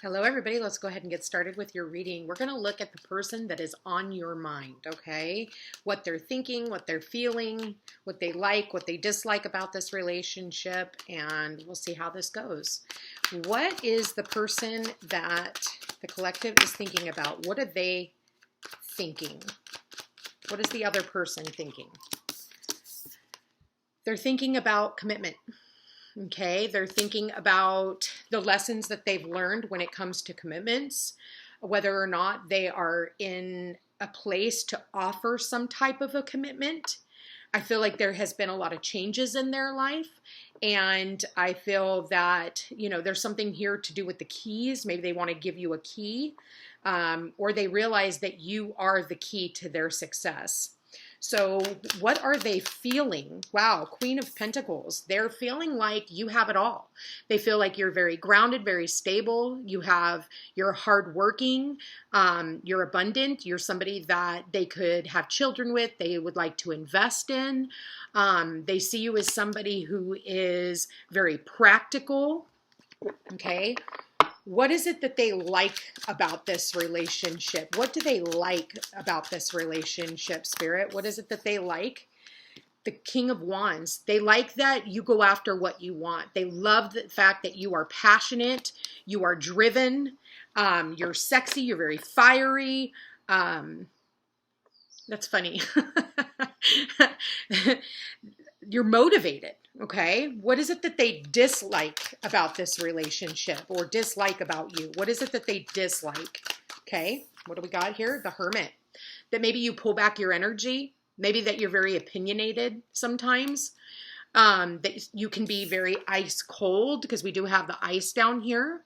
Hello, everybody. Let's go ahead and get started with your reading. We're going to look at the person that is on your mind, okay? What they're thinking, what they're feeling, what they like, what they dislike about this relationship, and we'll see how this goes. What is the person that the collective is thinking about? What are they thinking? What is the other person thinking? They're thinking about commitment. Okay, they're thinking about the lessons that they've learned when it comes to commitments, whether or not they are in a place to offer some type of a commitment. I feel like there has been a lot of changes in their life, and I feel that, there's something here to do with the keys. Maybe they want to give you a key, or they realize that you are the key to their success. So what are they feeling? Wow, Queen of Pentacles. They're feeling like you have it all. They feel like you're very grounded, very stable. You're hardworking, you're abundant. You're somebody that they could have children with, they would like to invest in. They see you as somebody who is very practical, okay? What is it that they like about this relationship? What do they like about this relationship, Spirit? What is it that they like? The King of Wands. They like that you go after what you want. They love the fact that you are passionate, you are driven, you're sexy, you're very fiery. That's funny. You're motivated, okay? What is it that they dislike about this relationship or dislike about you? What is it that they dislike? Okay, what do we got here? The Hermit. That maybe you pull back your energy, maybe that you're very opinionated sometimes, that you can be very ice cold because we do have the ice down here.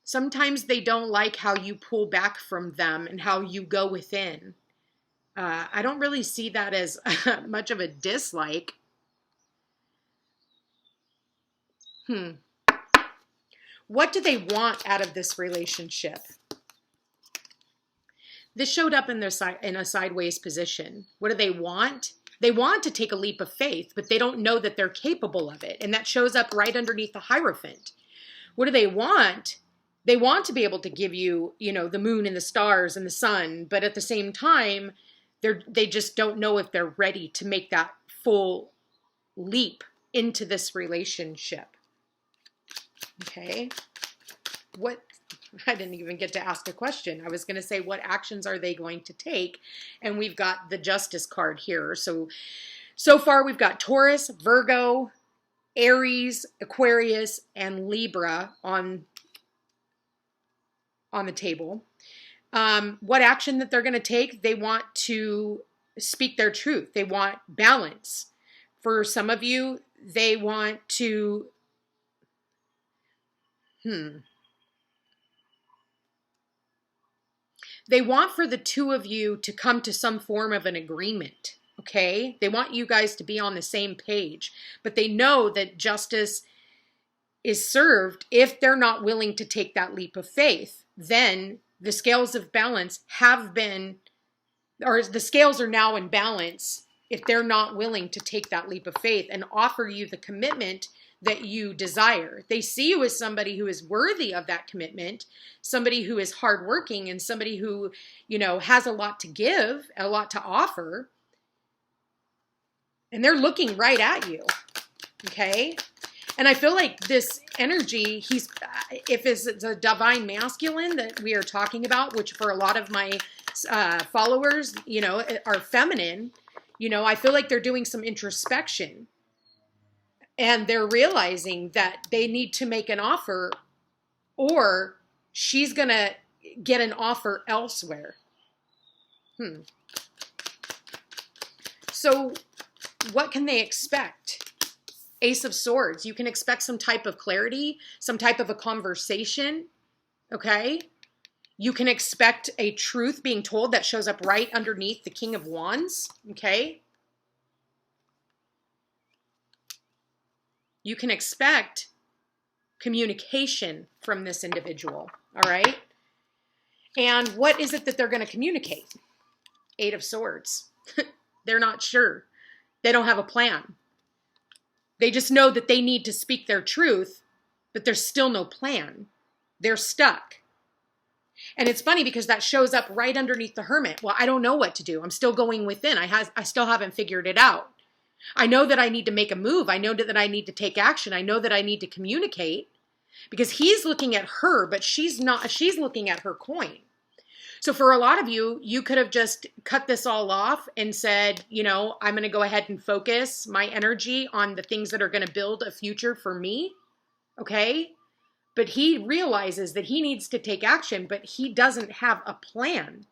Sometimes they don't like how you pull back from them and how you go within. I don't really see that as much of a dislike. What do they want out of this relationship? This showed up in a sideways position. What do they want? They want to take a leap of faith, but they don't know that they're capable of it. And that shows up right underneath the Hierophant. What do they want? They want to be able to give you, the moon and the stars and the sun, but at the same time, they just don't know if they're ready to make that full leap into this relationship. Okay. I didn't even get to ask a question. I was going to say, what actions are they going to take? And we've got the Justice card here. So far we've got Taurus, Virgo, Aries, Aquarius, and Libra on the table. What action that they're going to take? They want to speak their truth. They want balance. For some of you, they want to, they want for the two of you to come to some form of an agreement. Okay? They want you guys to be on the same page, but they know that justice is served if they're not willing to take that leap of faith. Then the scales of balance the scales are now in balance if they're not willing to take that leap of faith and offer you the commitment that you desire. They see you as somebody who is worthy of that commitment, somebody who is hardworking, and somebody who, has a lot to give, a lot to offer. And they're looking right at you. Okay? And I feel like this energy, if it's a divine masculine that we are talking about, which for a lot of my followers, are feminine, I feel like they're doing some introspection. And they're realizing that they need to make an offer, or she's going to get an offer elsewhere. So what can they expect? Ace of Swords. You can expect some type of clarity, some type of a conversation, okay? You can expect a truth being told that shows up right underneath the King of Wands, okay? You can expect communication from this individual, all right? And what is it that they're going to communicate? Eight of Swords. They're not sure. They don't have a plan. They just know that they need to speak their truth, but there's still no plan. They're stuck. And it's funny because that shows up right underneath the Hermit. Well, I don't know what to do. I'm still going within. I still haven't figured it out. I know that I need to make a move. I know that I need to take action. I know that I need to communicate, because he's looking at her, but she's not. She's looking at her coin. So for a lot of you, you could have just cut this all off and said, you know, I'm going to go ahead and focus my energy on the things that are going to build a future for me. Okay. But he realizes that he needs to take action, but he doesn't have a plan.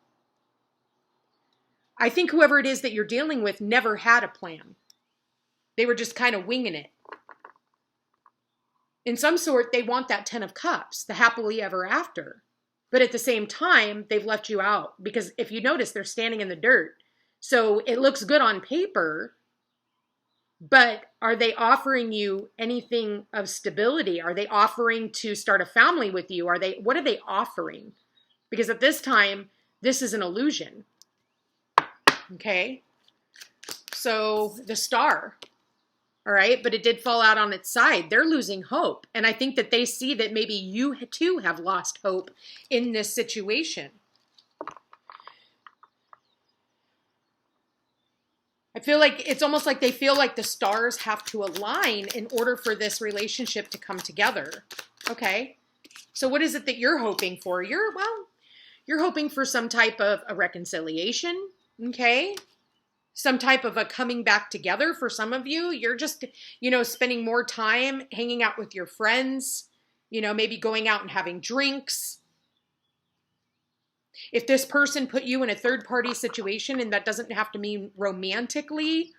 I think whoever it is that you're dealing with never had a plan. They were just kind of winging it. In some sort, they want that 10 of Cups, the happily ever after. But at the same time, they've left you out, because if you notice, they're standing in the dirt. So it looks good on paper, but are they offering you anything of stability? Are they offering to start a family with you? What are they offering? Because at this time, this is an illusion. Okay. So the Star, all right, but it did fall out on its side. They're losing hope. And I think that they see that maybe you too have lost hope in this situation. I feel like it's almost like they feel like the stars have to align in order for this relationship to come together. Okay. So what is it that you're hoping for? You're hoping for some type of a reconciliation. Okay. Some type of a coming back together. For some of you, you're just, spending more time hanging out with your friends, maybe going out and having drinks. If this person put you in a third-party situation, and that doesn't have to mean romantically,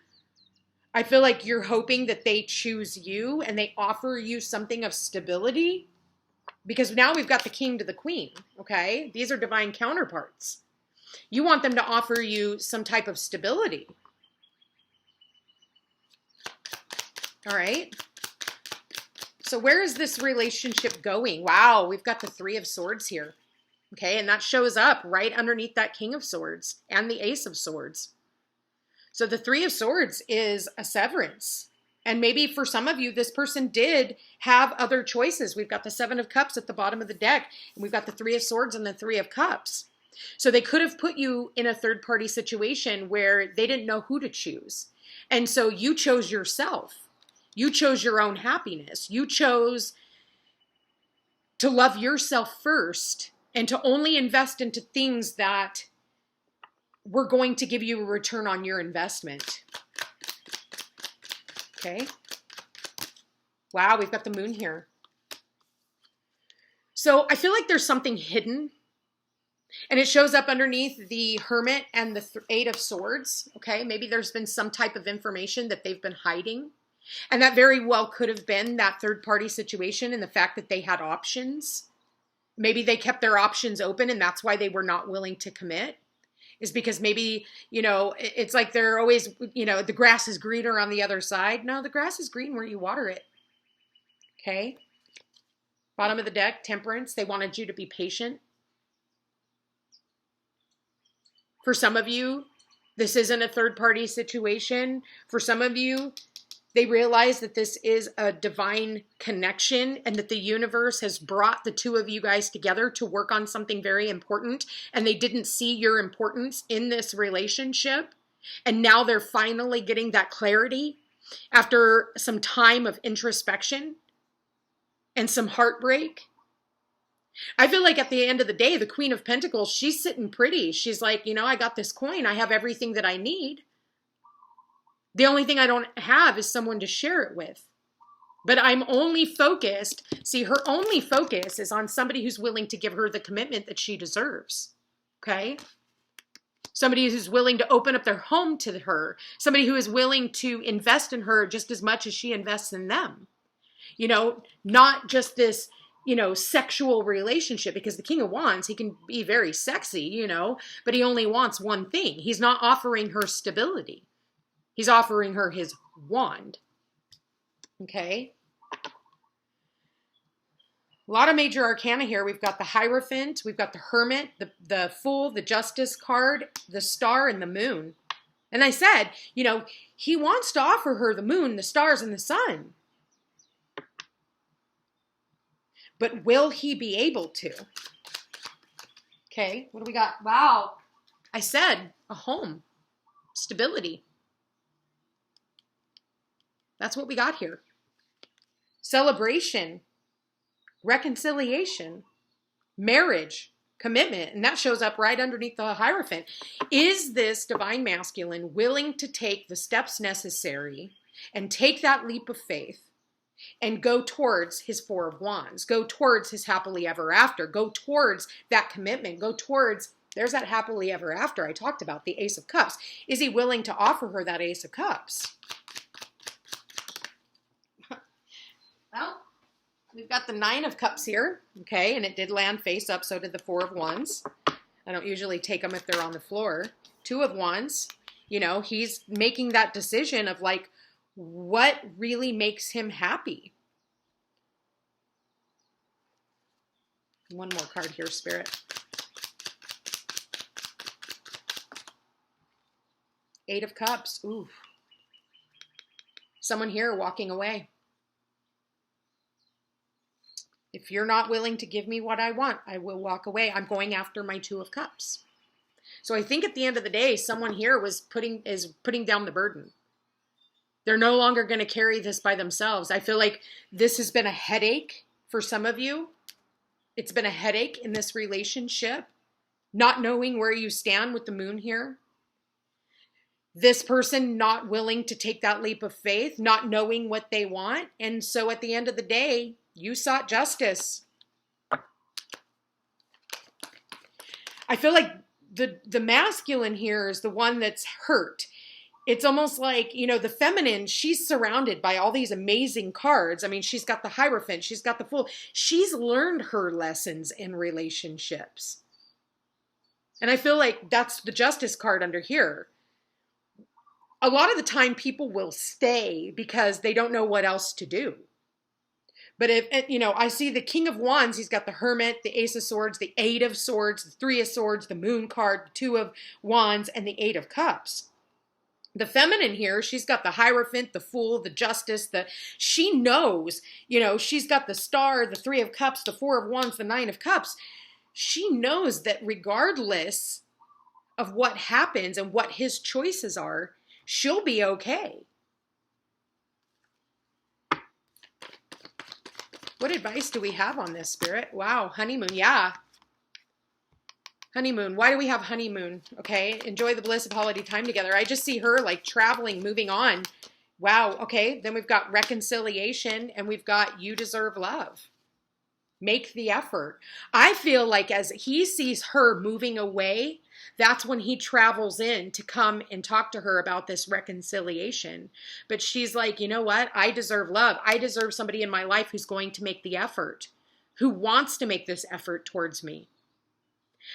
I feel like you're hoping that they choose you and they offer you something of stability, because now we've got the King to the Queen, okay? These are divine counterparts. You want them to offer you some type of stability. All right. So where is this relationship going? Wow, we've got the Three of Swords here. Okay, and that shows up right underneath that King of Swords and the Ace of Swords. So the Three of Swords is a severance. And maybe for some of you, this person did have other choices. We've got the Seven of Cups at the bottom of the deck, and we've got the Three of Swords and the Three of Cups. So they could have put you in a third-party situation where they didn't know who to choose. And so you chose yourself. You chose your own happiness. You chose to love yourself first and to only invest into things that were going to give you a return on your investment. Okay. Wow, we've got the Moon here. So I feel like there's something hidden. And it shows up underneath the Hermit and the Eight of Swords. Okay, maybe there's been some type of information that they've been hiding. And that very well could have been that third-party situation and the fact that they had options. Maybe they kept their options open and that's why they were not willing to commit. Is because maybe, it's like they're always, the grass is greener on the other side. No, the grass is green where you water it. Okay. Bottom of the deck, Temperance. They wanted you to be patient. For some of you, this isn't a third-party situation. For some of you, they realize that this is a divine connection and that the universe has brought the two of you guys together to work on something very important, and they didn't see your importance in this relationship. And now they're finally getting that clarity after some time of introspection and some heartbreak. I feel like at the end of the day, the Queen of Pentacles, she's sitting pretty. She's like, I got this coin. I have everything that I need. The only thing I don't have is someone to share it with. But I'm only focused. See, her only focus is on somebody who's willing to give her the commitment that she deserves. Okay? Somebody who's willing to open up their home to her. Somebody who is willing to invest in her just as much as she invests in them. Not just this, sexual relationship, because the King of Wands, he can be very sexy, but he only wants one thing. He's not offering her stability. He's offering her his wand. Okay. A lot of major arcana here. We've got the Hierophant, we've got the Hermit, the Fool, the Justice card, the Star, and the Moon. And I said, you know, he wants to offer her the moon, the stars, and the sun. But will he be able to? Okay, what do we got? Wow. I said a home, stability. That's what we got here. Celebration, reconciliation, marriage, commitment. And that shows up right underneath the Hierophant. Is this divine masculine willing to take the steps necessary and take that leap of faith and go towards his Four of Wands, go towards his happily ever after, go towards that commitment, go towards, there's that happily ever after I talked about, the Ace of Cups. Is he willing to offer her that Ace of Cups? Well, we've got the Nine of Cups here, okay, and it did land face up, so did the Four of Wands. I don't usually take them if they're on the floor. Two of Wands, you know, he's making that decision of like, what really makes him happy? One more card here, Spirit. Eight of Cups. Ooh. Someone here walking away. If you're not willing to give me what I want, I will walk away. I'm going after my Two of Cups. So I think at the end of the day, someone here is putting down the burden. They're no longer going to carry this by themselves. I feel like this has been a headache for some of you. It's been a headache in this relationship, not knowing where you stand with the moon here. This person not willing to take that leap of faith, not knowing what they want. And so at the end of the day, you sought justice. I feel like the masculine here is the one that's hurt. It's almost like, you know, the feminine, she's surrounded by all these amazing cards. I mean, she's got the Hierophant, she's got the Fool. She's learned her lessons in relationships. And I feel like that's the Justice card under here. A lot of the time people will stay because they don't know what else to do. But if, you know, I see the King of Wands, he's got the Hermit, the Ace of Swords, the Eight of Swords, the Three of Swords, the Moon card, the Two of Wands, and the Eight of Cups. The feminine here, she's got the Hierophant, the Fool, the Justice, she knows, you know, she's got the Star, the Three of Cups, the Four of Wands, the Nine of Cups. She knows that regardless of what happens and what his choices are, she'll be okay. What advice do we have on this, Spirit? Wow, honeymoon, yeah. Honeymoon. Why do we have honeymoon? Okay. Enjoy the bliss of holiday time together. I just see her like traveling, moving on. Wow. Okay. Then we've got reconciliation and we've got you deserve love. Make the effort. I feel like as he sees her moving away, that's when he travels in to come and talk to her about this reconciliation. But she's like, you know what? I deserve love. I deserve somebody in my life who's going to make the effort, who wants to make this effort towards me.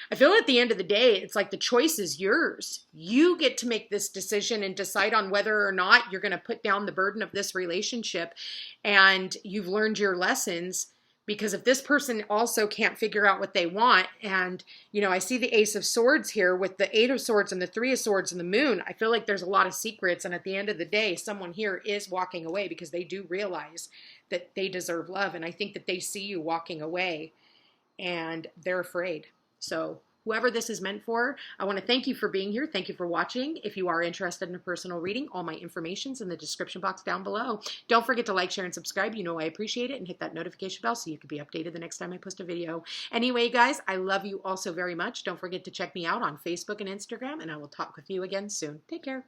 I feel at the end of the day, it's like the choice is yours. You get to make this decision and decide on whether or not you're going to put down the burden of this relationship and you've learned your lessons. Because if this person also can't figure out what they want, and, you know, I see the Ace of Swords here with the Eight of Swords and the Three of Swords and the Moon, I feel like there's a lot of secrets. And at the end of the day, someone here is walking away because they do realize that they deserve love. And I think that they see you walking away and they're afraid. So whoever this is meant for, I want to thank you for being here. Thank you for watching. If you are interested in a personal reading, all my information's in the description box down below. Don't forget to like, share, and subscribe. You know I appreciate it. And hit that notification bell so you can be updated the next time I post a video. Anyway, guys, I love you all so very much. Don't forget to check me out on Facebook and Instagram, and I will talk with you again soon. Take care.